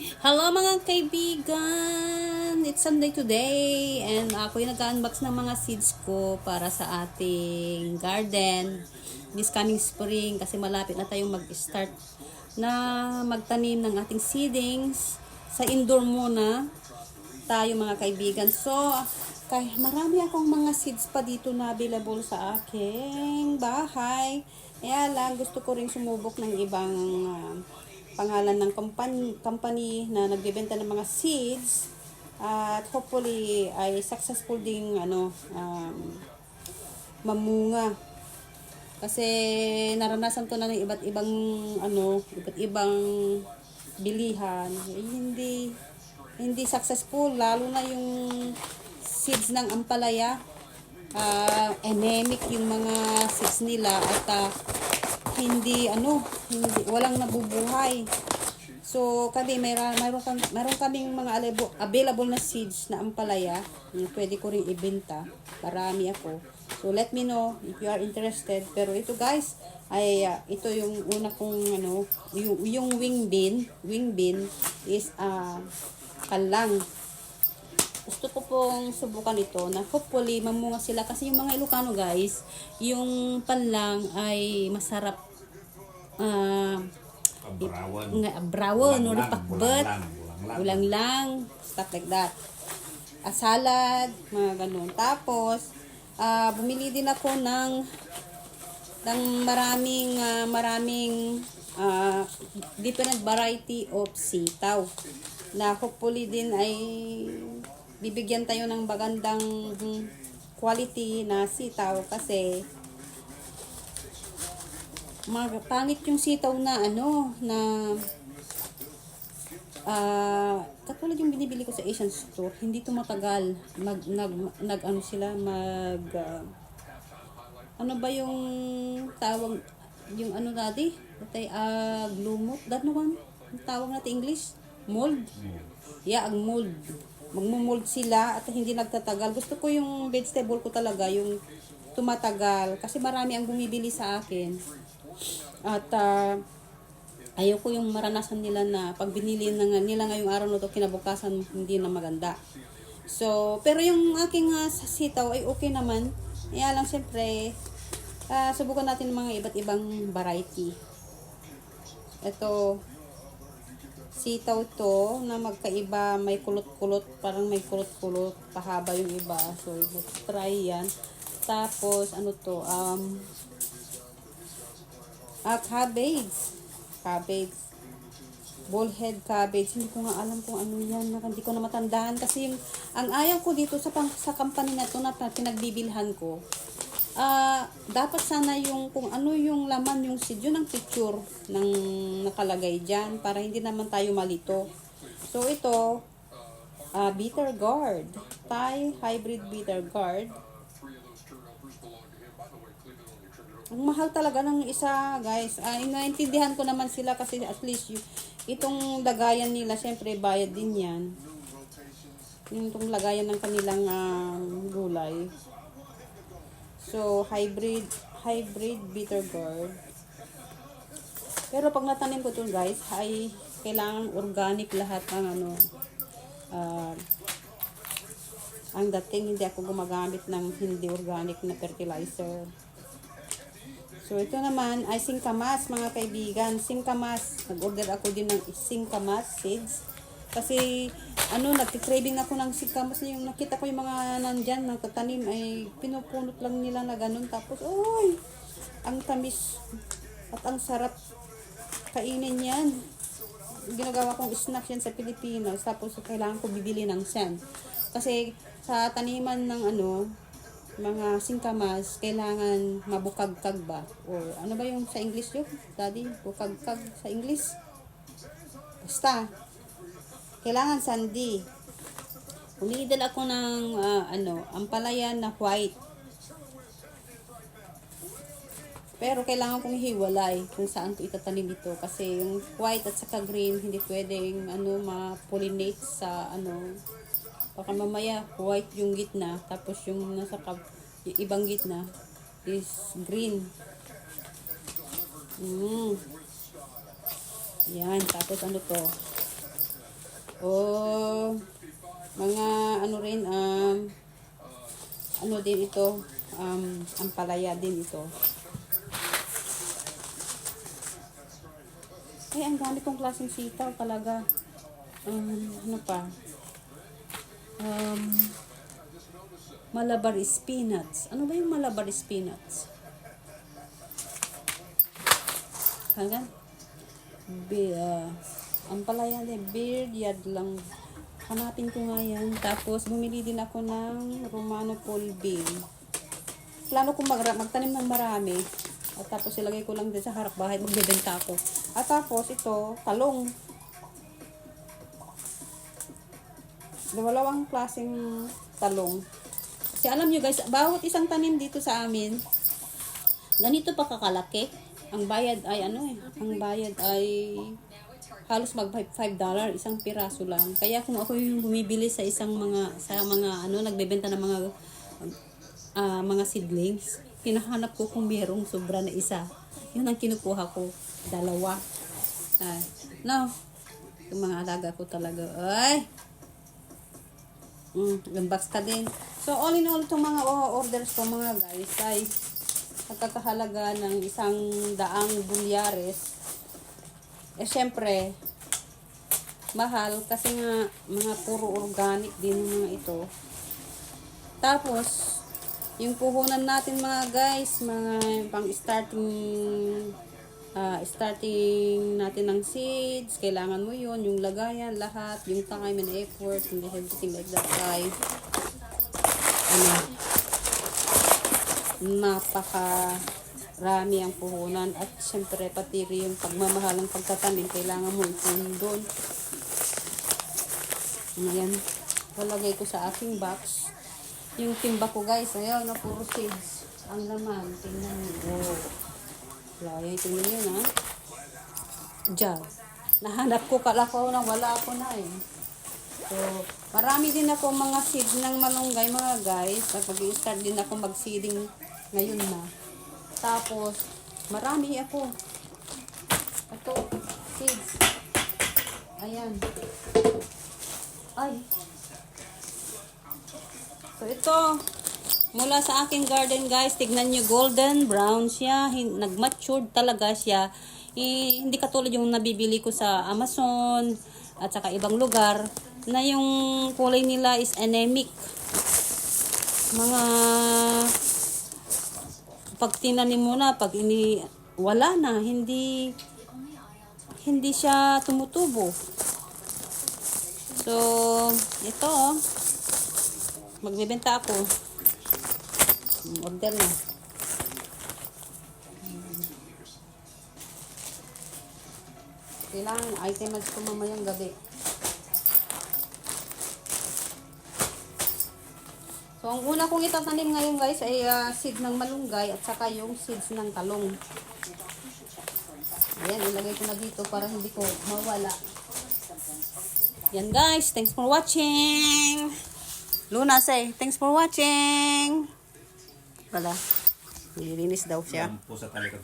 Hello mga kaibigan! It's Sunday today and ako yung nag-unbox ng mga seeds ko para sa ating garden this coming spring kasi malapit na tayong mag-start na magtanim ng ating seedings sa indoor muna tayo mga kaibigan. So, marami akong mga seeds pa dito na available sa aking bahay. Kaya lang, gusto ko rin sumubok ng ibang pangalan ng company na nagbebenta ng mga seeds. At hopefully, ay successful ding mamunga. Kasi naranasan ko na ng iba't ibang bilihan. Hindi successful, lalo na yung seeds ng ampalaya. Anemic yung mga seeds nila at walang nabubuhay. So kami mayroon kaming mga available na seeds na ampalaya na pwede ko ring ibenta. Marami ako. So let me know if you are interested. Pero ito guys ay ito yung una kong yung wing bean is kalang. Gusto ko pong subukan ito na hopefully mamunga sila kasi yung mga Ilocano guys, yung panlang ay masarap abrawon or pakbet, ulang lang, stuff like that. Salad, mga ganun. Tapos, bumili din ako ng maraming different variety of sitaw na hopefully din ay bibigyan tayo ng magandang quality na sitaw kasi pangit yung sitaw na katulad yung binibili ko sa Asian store, hindi tumatagal ano ba yung tawag yung dati glumot that one ang tawag natin English mold ang mold magmo-mold sila at hindi nagtatagal. Gusto ko yung vegetable ko talaga yung tumatagal kasi marami ang bumibili sa akin at ayoko yung maranasan nila na pag binili nila ngayong araw na to kinabukasan hindi na maganda. So pero yung aking sitaw ay okay naman. Kaya lang siyempre subukan natin mga iba't ibang variety. Ito sitaw to na magkaiba, may kulot-kulot, parang may kulot-kulot, pahaba yung iba. So, try yan. Tapos, cabbage. Bullhead cabbage. Hindi ko nga alam kung ano yan. Hindi ko na matandaan. Kasi ang ayaw ko dito sa company na to na pinagbibilhan ko, dapat sana yung kung ano yung laman yung seed yun ang picture ng nakalagay dyan para hindi naman tayo malito. So ito bitter gourd, Thai hybrid bitter gourd. Ang mahal talaga ng isa guys. Naintindihan ko naman sila kasi at least itong lagayan nila syempre bayad din yan. Itong lagayan ng kanilang gulay. So, hybrid bitter gourd. Pero pag natanim ko ito guys, ay kailangan organic lahat ng ang dating hindi ako gumagamit ng hindi organic na fertilizer. So, ito naman ay singkamas mga kaibigan. Singkamas. Nag-order ako din ng singkamas seeds. Kasi nagki-craving ako ng singkamas. Yung nakita ko yung mga nandyan nagtatanim ay pinupunot lang nila na ganun. Tapos, ang tamis at ang sarap kainin yan. Ginagawa kong snack yan sa Pilipinas. Tapos, kailangan ko bibili ng sand. Kasi, sa taniman ng mga singkamas, kailangan mabukagkag ba? Or ano ba yung sa English yun? Daddy, bukagkag sa English? Basta. Kailangan sandy. Umidal ako ng ampalaya na white. Pero kailangan kong hiwalay kung saan ko itatanim ito kasi yung white at saka green hindi pwedeng ma-pollinate sa baka mamaya white yung gitna tapos yung yung ibang gitna is green. Yan, tapos to O mga ano rin, ano din ito, ampalaya din ito. Ay, ang dami kong klaseng sitaw talaga. Ano pa? Malabar spinach. Ano ba yung malabar spinach? Hanggang? Ampalaya din. Beard lang. Hanapin ko nga yan. Tapos, bumili din ako ng Romano Polbing. Plano kong magtanim ng marami. At tapos, ilagay ko lang din sa harap bahay. Magbebenta ako. At tapos, ito, talong. Dalawang klaseng talong. Kasi alam nyo guys, bawat isang tanim dito sa amin, ganito pa kakalaki. Ang bayad ay ang bayad ay halos mag $5 isang piraso lang. Kaya kung ako yung bumibili sa mga nagbebenta ng mga seedlings, hinahanap ko kung mayroong sobra na isa. Yun ang kinukuha ko, dalawa. No, yung mga alaga ko talaga. Ay! Gambaks ka din. So, all in all, itong mga orders ko mga guys ay nagkakahalaga ng 100 bulyares. Syempre, mahal kasi nga mga puro organic din mga ito. Tapos, yung puhunan natin mga guys, mga pang starting natin ng seeds, kailangan mo yun, yung lagayan, lahat, yung time and effort, and everything like that guys. Napakarami ang puhunan at syempre pati rin yung pagmamahal ng pagtatanim, kailangan mo ipon doon. Ayan, lalagay ko sa aking box. Yung timba ko guys, ayun, puro seeds ang laman. Tingnan nyo. Ayan, tingnan nyo na. Diyan. Nahanap ko, kala ko na wala ako na eh. So, marami din ako mga seeds ng malunggay mga guys. Mag-i-start din ako mag-seeding ngayon na. Tapos, marami ako. Ito, seeds. Ayan. Ay. So, ito. Mula sa aking garden guys, tignan nyo, golden brown siya. Nag-matured talaga siya. Hindi katulad yung nabibili ko sa Amazon at saka ibang lugar na yung kulay nila is anemic. Mga pag tinanim mo na, pag wala na, hindi siya tumutubo. So, ito, magbebenta ako. Order na. Kailangan items ko mamayang gabi. So, ang una kong itatanim ngayon guys ay seed ng malunggay at saka yung seeds ng talong. Ayan, ilagay ko na dito para hindi ko mawala. Yan guys, thanks for watching. Luna say, thanks for watching. Wala. Nilinis daw siya. Po sa talikod.